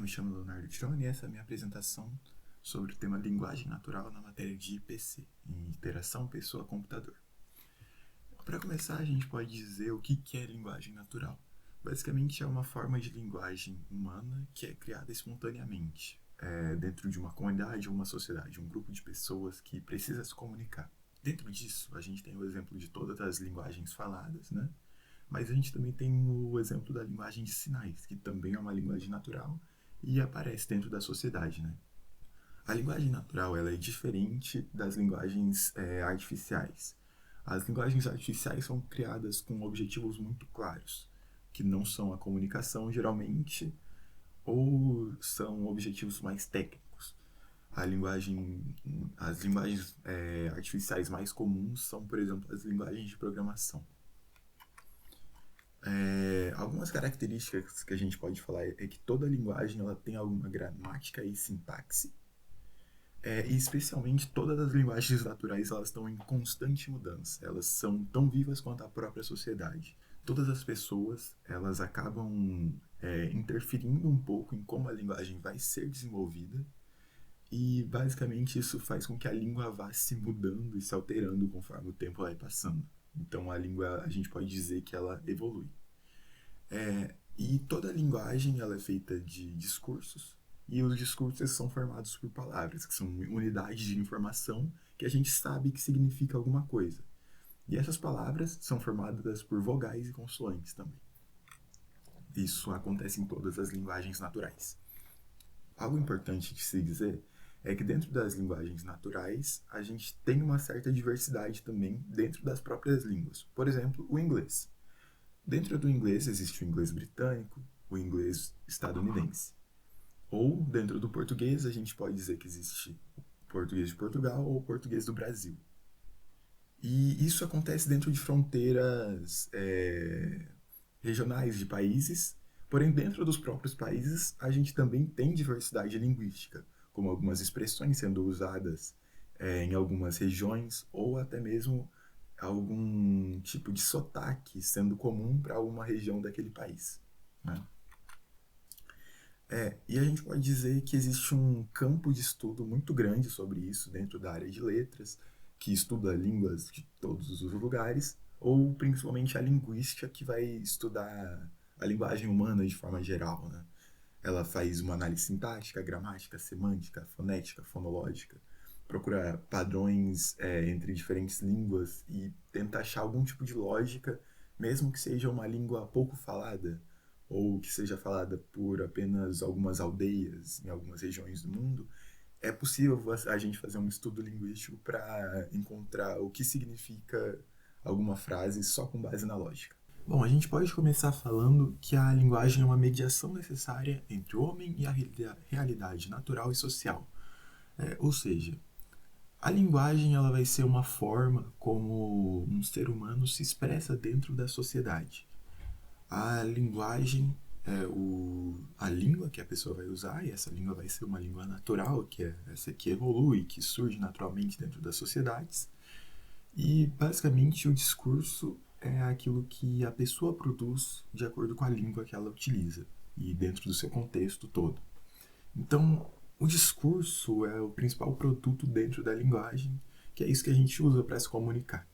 me chamo Leonardo Tironi e essa é a minha apresentação sobre o tema linguagem natural na matéria de IPC, em interação pessoa-computador. Para começar, a gente pode dizer o que é linguagem natural. Basicamente, é uma forma de linguagem humana que é criada espontaneamente, dentro de uma comunidade ou uma sociedade, um grupo de pessoas que precisa se comunicar. Dentro disso, a gente tem o exemplo de todas as linguagens faladas, né? Mas a gente também tem o exemplo da linguagem de sinais, que também é uma linguagem natural e aparece dentro da sociedade, né? A linguagem natural ela é diferente das linguagens artificiais. As linguagens artificiais são criadas com objetivos muito claros, que não são a comunicação geralmente, ou são objetivos mais técnicos. As linguagens artificiais mais comuns são, por exemplo, as linguagens de programação. Algumas características que a gente pode falar é que toda linguagem ela tem alguma gramática e sintaxe, e especialmente todas as linguagens naturais elas estão em constante mudança, elas são tão vivas quanto a própria sociedade. Todas as pessoas elas acabam interferindo um pouco em como a linguagem vai ser desenvolvida e basicamente isso faz com que a língua vá se mudando e se alterando conforme o tempo vai passando. Então a língua a gente pode dizer que ela evolui. E toda a linguagem ela é feita de discursos, e os discursos são formados por palavras, que são unidades de informação que a gente sabe que significa alguma coisa. E essas palavras são formadas por vogais e consoantes também. Isso acontece em todas as linguagens naturais. Algo importante de se dizer é que dentro das linguagens naturais, a gente tem uma certa diversidade também dentro das próprias línguas. Por exemplo, o inglês. Dentro do inglês existe o inglês britânico, o inglês estadunidense. Ou dentro do português a gente pode dizer que existe o português de Portugal ou o português do Brasil. E isso acontece dentro de fronteiras regionais de países, porém dentro dos próprios países a gente também tem diversidade linguística, como algumas expressões sendo usadas em algumas regiões ou até mesmo algum tipo de sotaque sendo comum para uma região daquele país, né? E a gente pode dizer que existe um campo de estudo muito grande sobre isso dentro da área de letras, que estuda línguas de todos os lugares, ou principalmente a linguística, que vai estudar a linguagem humana de forma geral, né? Ela faz uma análise sintática, gramática, semântica, fonética, fonológica, procura padrões entre diferentes línguas e tenta achar algum tipo de lógica, mesmo que seja uma língua pouco falada, ou que seja falada por apenas algumas aldeias em algumas regiões do mundo. É possível a gente fazer um estudo linguístico para encontrar o que significa alguma frase só com base na lógica. Bom, a gente pode começar falando que a linguagem é uma mediação necessária entre o homem e a realidade natural e social. Ou seja, a linguagem ela vai ser uma forma como um ser humano se expressa dentro da sociedade. A linguagem a língua que a pessoa vai usar, e essa língua vai ser uma língua natural, que é essa que evolui, que surge naturalmente dentro das sociedades. E basicamente o discurso é aquilo que a pessoa produz de acordo com a língua que ela utiliza e dentro do seu contexto todo. Então, o discurso é o principal produto dentro da linguagem, que é isso que a gente usa para se comunicar,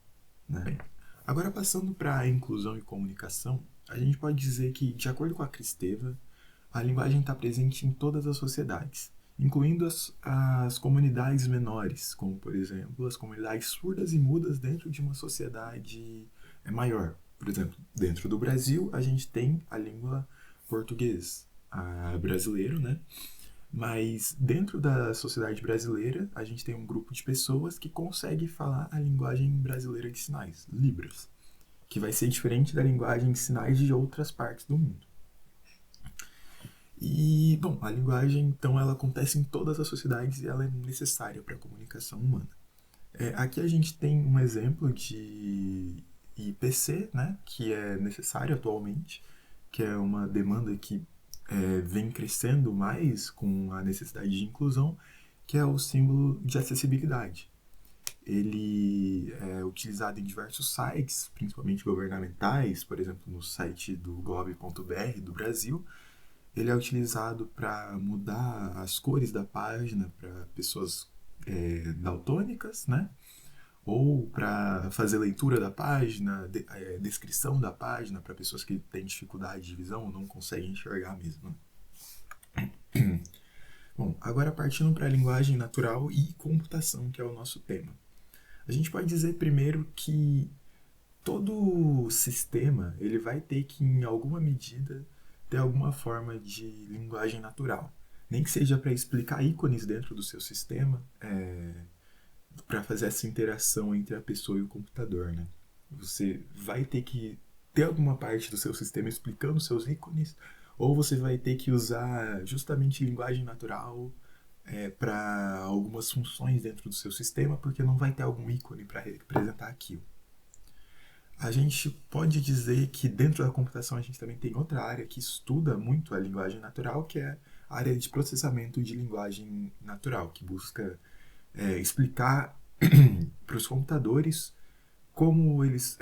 né? Agora, passando para a inclusão e comunicação, a gente pode dizer que, de acordo com a Kristeva, a linguagem está presente em todas as sociedades, incluindo as comunidades menores, como, por exemplo, as comunidades surdas e mudas dentro de uma sociedade maior. Por exemplo, dentro do Brasil, a gente tem a língua português brasileiro, né? Mas dentro da sociedade brasileira, a gente tem um grupo de pessoas que consegue falar a linguagem brasileira de sinais, Libras, que vai ser diferente da linguagem de sinais de outras partes do mundo. E, bom, a linguagem, então, ela acontece em todas as sociedades e ela é necessária para a comunicação humana. Aqui a gente tem um exemplo de IPC, né, que é necessário atualmente, que é uma demanda que vem crescendo mais com a necessidade de inclusão, que é o símbolo de acessibilidade. Ele é utilizado em diversos sites, principalmente governamentais, por exemplo, no site do gov.br do Brasil, Ele é utilizado para mudar as cores da página para pessoas daltônicas, né? Ou para fazer leitura da página, descrição da página para pessoas que têm dificuldade de visão ou não conseguem enxergar mesmo. Bom, agora partindo para a linguagem natural e computação, que é o nosso tema. A gente pode dizer primeiro que todo sistema ele vai ter que, em alguma medida, ter alguma forma de linguagem natural. Nem que seja para explicar ícones dentro do seu sistema, para fazer essa interação entre a pessoa e o computador, né? Você vai ter que ter alguma parte do seu sistema explicando seus ícones, ou você vai ter que usar justamente linguagem natural para algumas funções dentro do seu sistema, porque não vai ter algum ícone para representar aquilo. A gente pode dizer que dentro da computação a gente também tem outra área que estuda muito a linguagem natural, que é a área de processamento de linguagem natural, que busca explicar para os computadores como eles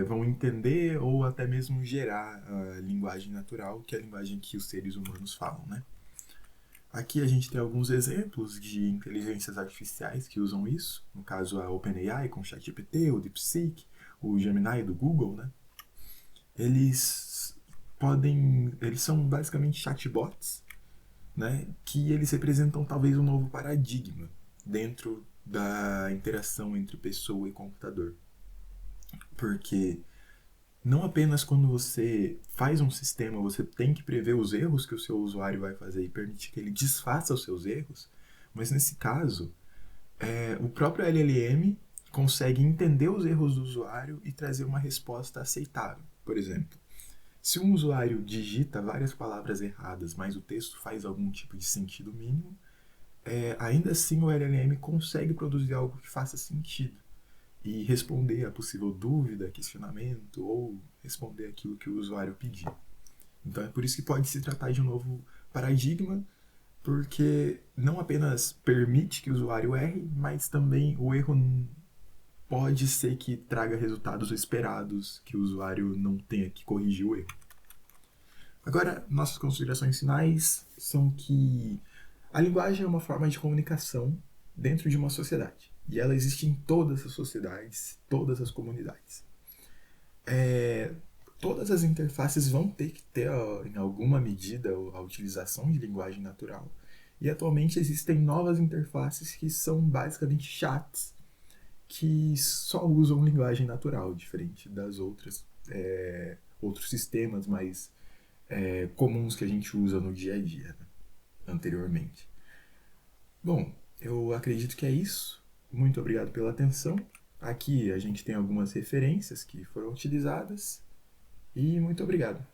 vão entender ou até mesmo gerar a linguagem natural, que é a linguagem que os seres humanos falam, né? Aqui a gente tem alguns exemplos de inteligências artificiais que usam isso, no caso a OpenAI com o ChatGPT, o DeepSeek, o Gemini do Google, né? Eles são basicamente chatbots, né? Que eles representam talvez um novo paradigma dentro da interação entre pessoa e computador. Porque não apenas quando você faz um sistema, você tem que prever os erros que o seu usuário vai fazer e permitir que ele desfaça os seus erros, mas nesse caso, o próprio LLM consegue entender os erros do usuário e trazer uma resposta aceitável. Por exemplo, se um usuário digita várias palavras erradas, mas o texto faz algum tipo de sentido mínimo, ainda assim o LLM consegue produzir algo que faça sentido e responder a possível dúvida, questionamento ou responder aquilo que o usuário pedir. Então é por isso que pode se tratar de um novo paradigma, porque não apenas permite que o usuário erre, mas também o erro pode ser que traga resultados esperados, que o usuário não tenha que corrigir o erro. Agora, nossas considerações finais são que a linguagem é uma forma de comunicação dentro de uma sociedade. E ela existe em todas as sociedades, todas as comunidades. Todas as interfaces vão ter que ter, em alguma medida, a utilização de linguagem natural. E atualmente existem novas interfaces que são basicamente chats que só usam linguagem natural, diferente das outros sistemas mais comuns que a gente usa no dia a dia, né, anteriormente. Bom, eu acredito que é isso. Muito obrigado pela atenção. Aqui a gente tem algumas referências que foram utilizadas e muito obrigado.